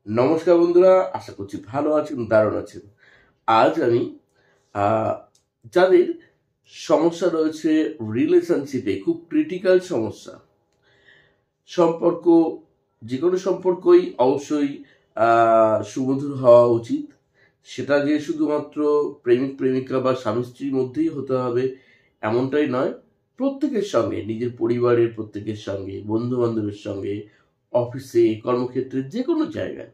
নমস্কার বন্ধুরা, আশা করছি ভালো আছেন, দারুণ আছেন। আজ আমি যাদের সমস্যা রয়েছে রিলেশনশিপে, খুব ক্রিটিক্যাল সমস্যা, সম্পর্ক, যে কোনো সম্পর্কই অবশ্যই সুমধুর হওয়া উচিত। সেটা যে শুধুমাত্র প্রেমিক প্রেমিকা বা স্বামী স্ত্রীর মধ্যেই হতে হবে এমনটাই নয়। প্রত্যেকের সঙ্গে, নিজের পরিবারের প্রত্যেকের সঙ্গে, বন্ধু বান্ধবের সঙ্গে, অফিসে, কর্মক্ষেত্রে, যে কোনো জায়গায়।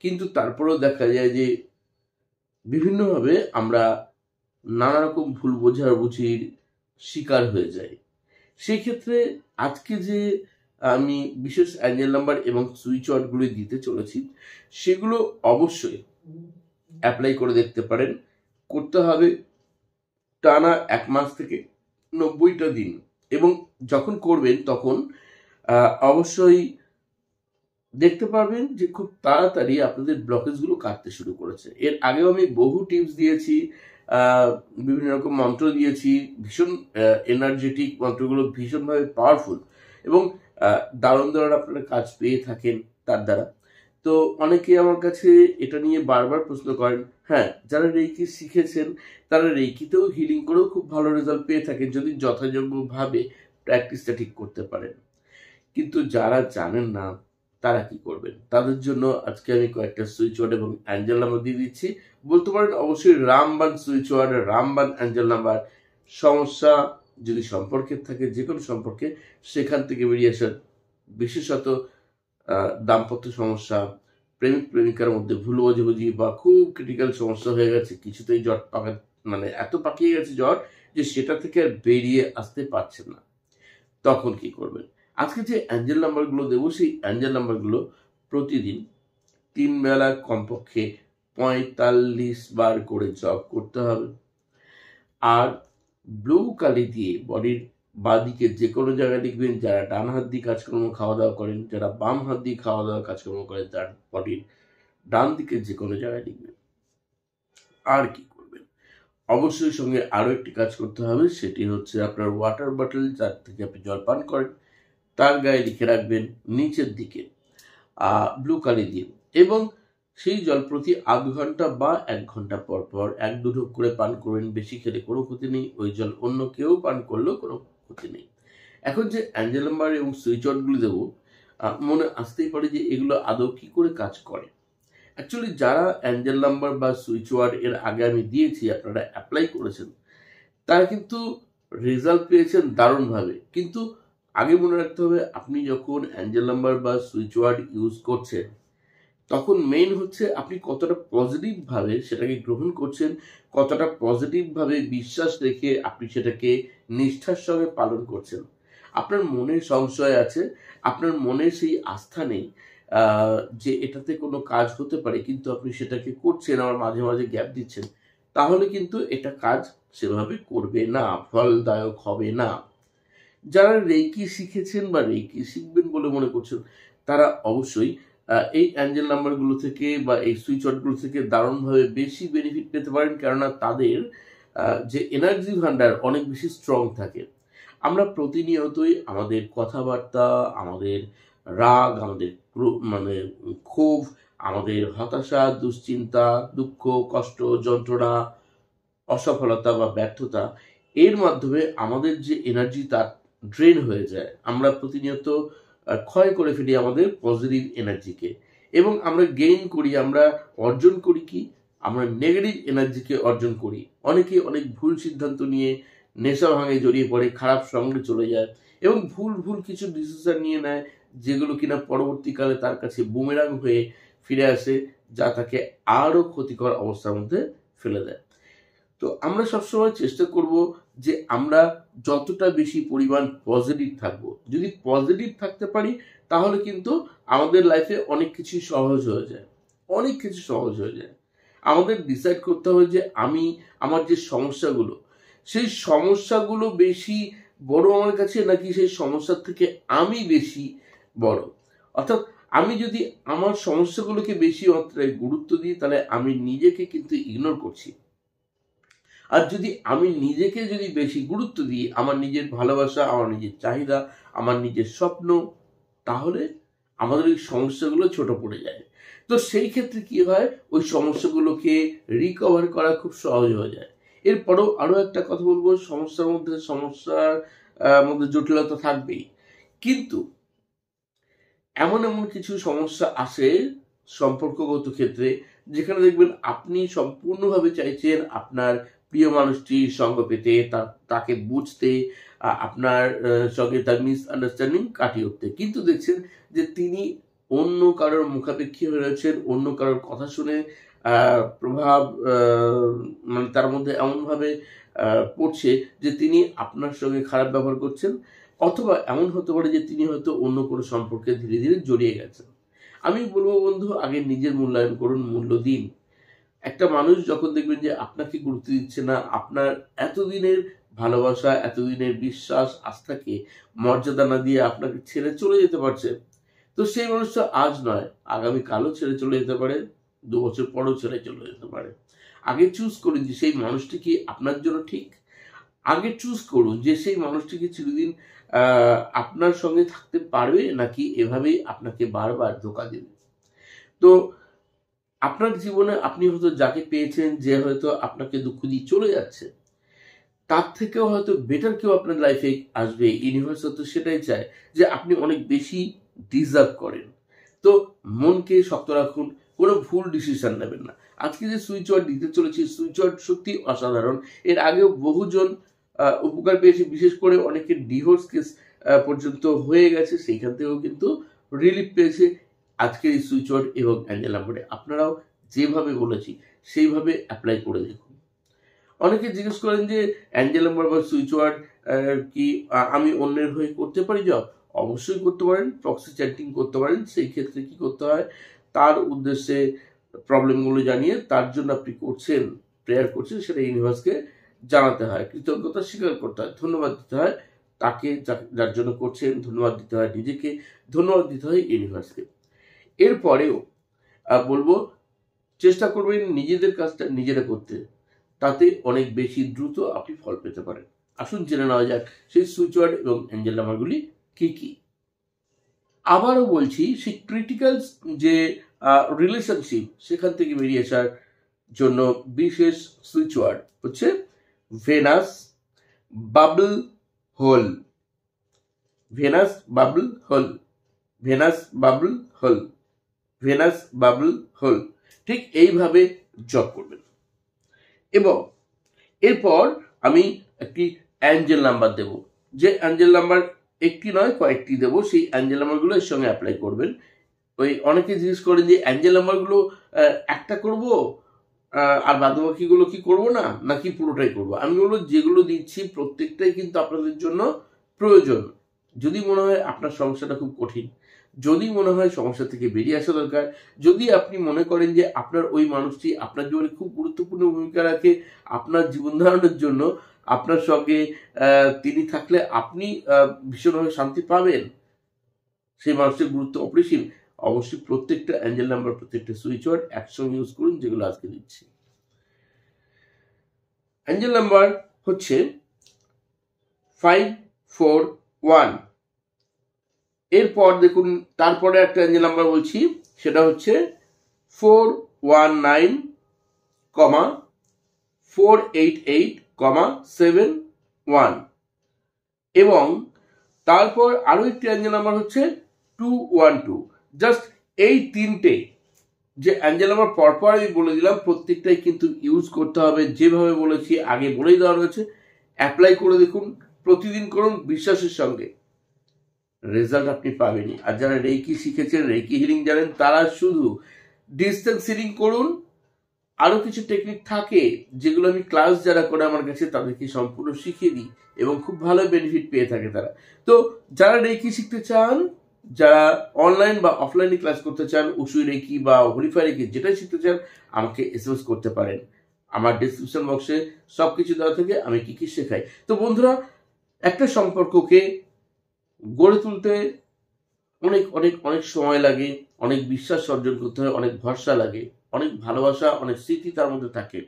কিন্তু তারপরেও দেখা যায় যে বিভিন্নভাবে আমরা নানা রকম ভুল বোঝাবুঝির শিকার হয়ে যাই। সেই ক্ষেত্রে আজকে যে আমি বিশেষ অ্যাঞ্জেল নাম্বার এবং সুইচ ওয়ার্ডগুলি দিতে চলেছি, সেগুলো অবশ্যই অ্যাপ্লাই করে দেখতে পারেন। করতে হবে টানা 1 মাস থেকে 90টা দিন, এবং যখন করবেন তখন অবশ্যই দেখতে পারবেন যে খুব তাড়াতাড়ি আপনাদের ব্লকেজগুলো কাটতে শুরু করেছে। এর আগেও আমি বহু টিপস দিয়েছি, বিভিন্ন রকম মন্ত্র দিয়েছি, ভীষণ এনার্জেটিক মন্ত্রগুলো, ভীষণভাবে পাওয়ারফুল, এবং দারুণ দারুণ আপনারা কাজ পেয়ে থাকেন তার দ্বারা। তো অনেকে আমার কাছে এটা নিয়ে বারবার প্রশ্ন করেন। হ্যাঁ, যারা রেইকি শিখেছেন তারা রেইকিতেও হিলিং করেও খুব ভালো রেজাল্ট পেয়ে থাকেন, যদি যথাযোগ্যভাবে প্র্যাকটিসটা ঠিক করতে পারেন। কিন্তু যারা জানেন না তারা কি করবেন, তাদের জন্য আজকে আমি কয়েকটা সুইচ ওয়ার্ড এবং অ্যাঞ্জেল নাম্বার দিয়ে দিচ্ছি। বলতে পারেন অবশ্যই রামবান সুইচ ওয়ার্ড, রামবান অ্যাঞ্জেল নাম্বার। সমস্যা যদি সম্পর্কের থাকে, যে কোনো সম্পর্কে, সেখান থেকে বেরিয়ে আসার, বিশেষত দাম্পত্য সমস্যা, প্রেমিক প্রেমিকার মধ্যে ভুল বোঝাবুঝি বা খুব ক্রিটিক্যাল সমস্যা হয়ে গেছে, কিছুতেই জট পাকা, মানে এত পাকিয়ে গেছে জট যে সেটা থেকে আর বেরিয়ে আসতে পারছেন না, তখন কি করবেন? আজকে যে অ্যাঞ্জেল নাম্বারগুলো দেবো, সেই অ্যাঞ্জেল নাম্বারগুলো প্রতিদিন 3 বেলা কমপক্ষে 45 বার করে জপ করতে হবে। আর ব্লু কালি দিয়ে বডির বাঁদিকে যে কোনো জায়গায় লিখবেন। যারা ডান হাত দিয়ে কাজকর্ম খাওয়া দাওয়া করেন, যারা বাম হাত দিয়ে খাওয়া দাওয়া কাজকর্ম করেন, তার বডির ডান দিকে যে কোনো জায়গায় লিখবেন। আর কি করবেন? অবশ্যই সঙ্গে আরও একটি কাজ করতে হবে, সেটি হচ্ছে আপনার ওয়াটার বটল, যার থেকে আপনি জল পান করেন, তার গায়ে লিখে রাখবেন নিচের দিকে ব্লু কালি দিয়ে, এবং সেই জল প্রতি আধ ঘন্টা বা 1 ঘন্টা পর পর 1-2 ঢোক করে পান করবেন। বেশি খেলে কোনো ক্ষতি নেই, ওই জল অন্য কেউ পান করলেও কোনো ক্ষতি নেই। এখন যে অ্যাঞ্জেল নাম্বার এবং সুইচ ওয়ার্ডগুলি দেবো, মনে আসতেই পারে যে এগুলো আদৌ কি করে কাজ করে। অ্যাকচুয়ালি যারা অ্যাঞ্জেল নাম্বার বা সুইচ ওয়ার্ড এর আগে আমি দিয়েছি, আপনারা অ্যাপ্লাই করেছেন, তারা কিন্তু রেজাল্ট পেয়েছেন দারুণভাবে। কিন্তু আগে মনে রাখতে হবে, আপনি যখন অ্যাঞ্জেল নাম্বার বা সুইচ ওয়ার্ড ইউজ করছেন, তখন মেইন হচ্ছে আপনি কতটা পজিটিভভাবে সেটাকে গ্রহণ করছেন, কতটা পজিটিভভাবে বিশ্বাস রেখে আপনি সেটাকে নিষ্ঠার সঙ্গে পালন করছেন। আপনার মনে সংশয় আছে, আপনার মনে সেই আস্থা নেই যে এটাতে কোনো কাজ হতে পারে, কিন্তু আপনি সেটাকে করছেন, আবার মাঝে মাঝে গ্যাপ দিচ্ছেন, তাহলে কিন্তু এটা কাজ সেভাবে করবে না, ফলদায়ক হবে না। যারা রেইকি শিখেছেন বা রেইকি শিখবেন বলে মনে করছেন, তারা অবশ্যই এই অ্যাঞ্জেল নাম্বারগুলো থেকে বা এই সুইচ ওয়ার্ডগুলো থেকে দারুণভাবে বেশি বেনিফিট পেতে পারেন, কেননা তাদের যে এনার্জি ভান্ডার অনেক বেশি স্ট্রং থাকে। আমরা প্রতিনিয়তই আমাদের কথাবার্তা, আমাদের রাগ, আমাদের মানে ক্ষোভ, আমাদের হতাশা, দুশ্চিন্তা, দুঃখ, কষ্ট, যন্ত্রণা, অসফলতা বা ব্যর্থতা, এর মাধ্যমে আমাদের যে এনার্জি তা ড্রেন হয়ে যায়। আমরা প্রতিনিয়ত ক্ষয় করে ফেলি আমাদের পজিটিভ এনার্জিকে, এবং আমরা গেইন করি, আমরা অর্জন করি কি, আমরা নেগেটিভ এনার্জিকে অর্জন করি। অনেকে অনেক ভুল সিদ্ধান্ত নিয়ে নেশা ভাঙে জড়িয়ে পড়ে, খারাপ সঙ্গে চলে যায়, এবং ভুল ভুল কিছু ডিসিশন নিয়ে নেয়, যেগুলো কিনা পরবর্তীকালে তার কাছে বুমেরাং হয়ে ফিরে আসে, যা তাকে আরও ক্ষতিকর অবস্থার মধ্যে ফেলে দেয়। তো আমরা সবসময় চেষ্টা করব যে আমরা যতটা বেশি পরিমাণ পজিটিভ থাকবো। যদি পজিটিভ থাকতে পারি, তাহলে কিন্তু আমাদের লাইফে অনেক কিছু সহজ হয়ে যায়, অনেক কিছু সহজ হয়ে যায়। আমাদের ডিসাইড করতে হবে যে আমি আমার যে সমস্যাগুলো, সেই সমস্যাগুলো বেশি বড় আমার কাছে, নাকি সেই সমস্যার থেকে আমি বেশি বড়। অর্থাৎ আমি যদি আমার সমস্যাগুলোকে বেশি মাত্রায় গুরুত্ব দিই, তাহলে আমি নিজেকে কিন্তু ইগনোর করছি। আর যদি আমি নিজেকে যদি বেশি গুরুত্ব দিই, আমার নিজের ভালোবাসা, আমার নিজের চাহিদা, আমার নিজের স্বপ্ন, তাহলে আমাদের এই সমস্যাগুলো ছোট পড়ে যায়। তো সেই ক্ষেত্রে কি হয়, ওই সমস্যাগুলোকে রিকভার করা খুব সহজ হয়ে যায়। এরপরেও আরো একটা কথা বলবো, সমস্যার মধ্যে জটিলতা থাকবেই, কিন্তু এমন এমন কিছু সমস্যা আসে সম্পর্কগত ক্ষেত্রে যেখানে দেখবেন আপনি সম্পূর্ণভাবে চাইছেন আপনার প্রিয় মানুষটির সঙ্গ পেতে, তাকে বুঝতে, আপনার সঙ্গে তার মিসআন্ডারস্ট্যান্ডিং কাটিয়ে উঠতে, কিন্তু দেখছেন যে তিনি অন্য কারোর মুখাপেক্ষী হয়ে রয়েছেন, অন্য কারোর কথা শুনে প্রভাব মানে তার মধ্যে এমনভাবে পড়ছে যে তিনি আপনার সঙ্গে খারাপ ব্যবহার করছেন, অথবা এমন হতে পারে যে তিনি হয়তো অন্য কোনো সম্পর্কে ধীরে ধীরে জড়িয়ে গেছেন। আমি বলবো বন্ধু, আগে নিজের মূল্যায়ন করুন, মূল্য দিন। একটা মানুষ যখন দেখবেন যে আপনাকে গুরুত্ব দিচ্ছে না, আপনার এতদিনের ভালোবাসা, এতদিনের বিশ্বাস, আস্থাকে মর্যাদা না দিয়ে আপনাকে ছেড়ে চলে যেতে পারছে, তো সেই মানুষটা আজ নয়, আগামী কালও ছেড়ে চলে যেতে পারে, 2 বছর পরেও ছেড়ে চলে যেতে পারে। আগে চুজ করুন যে সেই মানুষটি কি আপনার জন্য ঠিক। আগে চুজ করুন যে সেই মানুষটি কি চিরদিন আপনার সঙ্গে থাকতে পারবে, নাকি এভাবেই আপনাকে বারবার ধোঁকা দেবে। তো আপনার জীবনে আপনি হয়তো যাকে পেয়েছেন, যে হয়তো আপনাকে দুঃখ দিয়ে চলে যাচ্ছে, তার থেকেও হয়তো বেটার কেউ আপনার লাইফে আসবে। ইউনিভার্স তো সেটাই চায় যে আপনি অনেক বেশি ডিজার্ভ করেন। তো মনকে শক্ত রাখুন, কোনো ভুল ডিসিশন নেবেন না। আজকে যে সুইচ ওয়ার্ড দিতে চলেছি, সুইচ ওয়ার্ড সত্যি অসাধারণ। এর আগেও বহুজন উপকার পেয়েছে, বিশেষ করে অনেকের ডিভোর্স কেস পর্যন্ত হয়ে গেছে, সেইখান থেকেও কিন্তু রিলিফ পেয়েছে আজকের এই সুইচ ওয়ার্ড এবং অ্যাঞ্জেল নাম্বারে। আপনারাও যেভাবে বলেছি সেইভাবে অ্যাপ্লাই করে দেখুন। অনেকে জিজ্ঞেস করেন যে অ্যাঞ্জেল নাম্বার বা সুইচ ওয়ার্ড কি আমি অন্যের হয়ে করতে পারি জব? অবশ্যই করতে পারেন, প্রক্সি চ্যাটিং করতে পারেন। সেই ক্ষেত্রে কি করতে হয়, তার উদ্দেশ্যে প্রবলেমগুলো জানিয়ে তার জন্য আপনি করছেন, প্রেয়ার করছেন, সেটা ইউনিভার্সকে জানাতে হয়, কৃতজ্ঞতা স্বীকার করতে হয়, ধন্যবাদ দিতে হয় তাকে যার জন্য করছেন, ধন্যবাদ দিতে হয় নিজেকে, ধন্যবাদ দিতে হয় ইউনিভার্সকে। এরপরেও বলবো, চেষ্টা করবেন নিজেদের কাজটা নিজেরা করতে, তাতে অনেক বেশি দ্রুত আপনি ফল পেতে পারেন। আসুন জেনে নেওয়া যাক সেই সুইচ ওয়ার্ড এবং অ্যাঞ্জেল নাম্বারগুলি কি কি। আবারও বলছি, সেই ক্রিটিক্যাল যে রিলেশনশিপ, সেখান থেকে বেরিয়ে আসার জন্য বিশেষ সুইচ ওয়ার্ড হচ্ছে Venus bubble hole. Venus bubble hole, Venus bubble hole, Venus bubble hole, ঠিক এইভাবে জপ করবেন। এবং এরপর আমি একটি অ্যাঞ্জেল নাম্বার দেব, যে অ্যাঞ্জেল নাম্বার একটি নয় কয়েকটি দেব, সেই অ্যাঞ্জেল নাম্বারগুলো এর সঙ্গে অ্যাপ্লাই করবেন। ওই অনেকে জিজ্ঞেস করেন যে অ্যাঞ্জেল নাম্বারগুলো একটা করব আর বাদবাকিগুলো কি করব না, নাকি পুরোটাই করব? আমি বলবো যেগুলো দিচ্ছি প্রত্যেকটাই কিন্তু আপনাদের জন্য প্রয়োজন। যদি মনে হয় আপনার সমস্যাটা খুব কঠিন, যদি মনে হয় সমস্যা থেকে বেরিয়ে আসা দরকার, যদি আপনি মনে করেন যে আপনার ওই মানুষটি আপনার জীবনে খুব গুরুত্বপূর্ণ ভূমিকা রাখে আপনার জীবন ধারণের জন্য, আপনার সঙ্গে তিনি থাকলে আপনি ভীষণভাবে শান্তি পাবেন, সেই মানুষটির গুরুত্ব অপরিসীম, অবশ্যই প্রত্যেকটা অ্যাঞ্জেল নাম্বার, প্রত্যেকটা সুইচ ওয়ার্ড একসঙ্গে ইউজ করুন, যেগুলো আজকে দিচ্ছি। অ্যাঞ্জেল নাম্বার হচ্ছে 541। এরপর দেখুন, তারপরে একটা অ্যাঞ্জেল নাম্বার বলছি, সেটা হচ্ছে 419, 488, 71। এবং তারপর আরো একটি অ্যাঞ্জেল নাম্বার হচ্ছে 212। জাস্ট এই তিনটে যে অ্যাঞ্জেল নাম্বার পরপর আমি বলে দিলাম, প্রত্যেকটাই কিন্তু ইউজ করতে হবে যেভাবে বলেছি, আগে বলেই দেওয়া রয়েছে। অ্যাপ্লাই করে দেখুন, প্রতিদিন করুন বিশ্বাসের সঙ্গে, রেজাল্ট আপনি পাবেনই। আর যারা রেকি শিখেছেন, রেকি হিলিং জানেন, তারা শুধু ডিস্টেন্স হিলিং করুন। আরো কিছু টেকনিক থাকে যেগুলো আমি ক্লাস যারা করে আমার কাছে তাদেরকে সম্পূর্ণ শিখিয়ে দিই এবং খুব ভালো বেনিফিট পেয়ে থাকে তারা। তো যারা রেকি শিখতে চান, যারা অনলাইন বা অফলাইনে ক্লাস করতে চান, উসুই রেকি বা হলিফাই রেকি যেটাই শিখতে চান, আমাকে এসএমএস করতে পারেন। আমার ডেসক্রিপশন বক্সে সবকিছু দেওয়া থাকে, আমি কি কি শেখাই। তো বন্ধুরা, একটা সম্পর্ককে গড়ে তুলতে অনেক অনেক অনেক সময় লাগে, অনেক বিশ্বাস অর্জন করতে হয়, অনেক ভরসা লাগে, অনেক ভালোবাসা, অনেক স্মৃতি তার মধ্যে থাকে,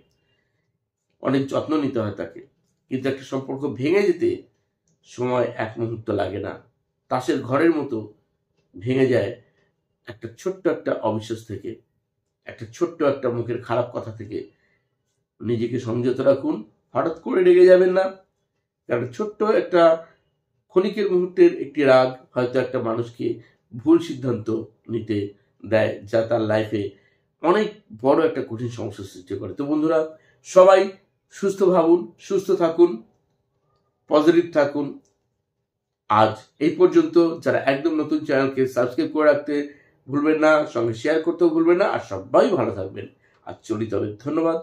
অনেক যত্ন নিতে হয় তাকে। কিন্তু একটা সম্পর্ক ভেঙে যেতে সময় এক মুহূর্ত লাগে না, তাসের ঘরের মতো ভেঙে যায় একটা ছোট্ট একটা অবিশ্বাস থেকে। একটা ছোট্ট একটা মুখের খারাপ কথা থেকে নিজেকে সংযত রাখুন। হঠাৎ করে রেগে যাবেন না, কারণ ছোট্ট একটা ক্ষণিকের মুহূর্তের একটি রাগ হয়তো একটা মানুষকে ভুল সিদ্ধান্ত নিতে দেয়, যা তার লাইফে অনেক বড় একটা কঠিন সমস্যার সৃষ্টি করে। তো বন্ধুরা, সবাই সুস্থ ভাবুন, সুস্থ থাকুন, পজিটিভ থাকুন। আজ এই পর্যন্ত। যারা একদম নতুন চ্যানেলকে সাবস্ক্রাইব করে রাখতে ভুলবেন না, সঙ্গে শেয়ার করতেও ভুলবেন না, আর সবাই ভালো থাকবেন। আজ চলি তবে, ধন্যবাদ।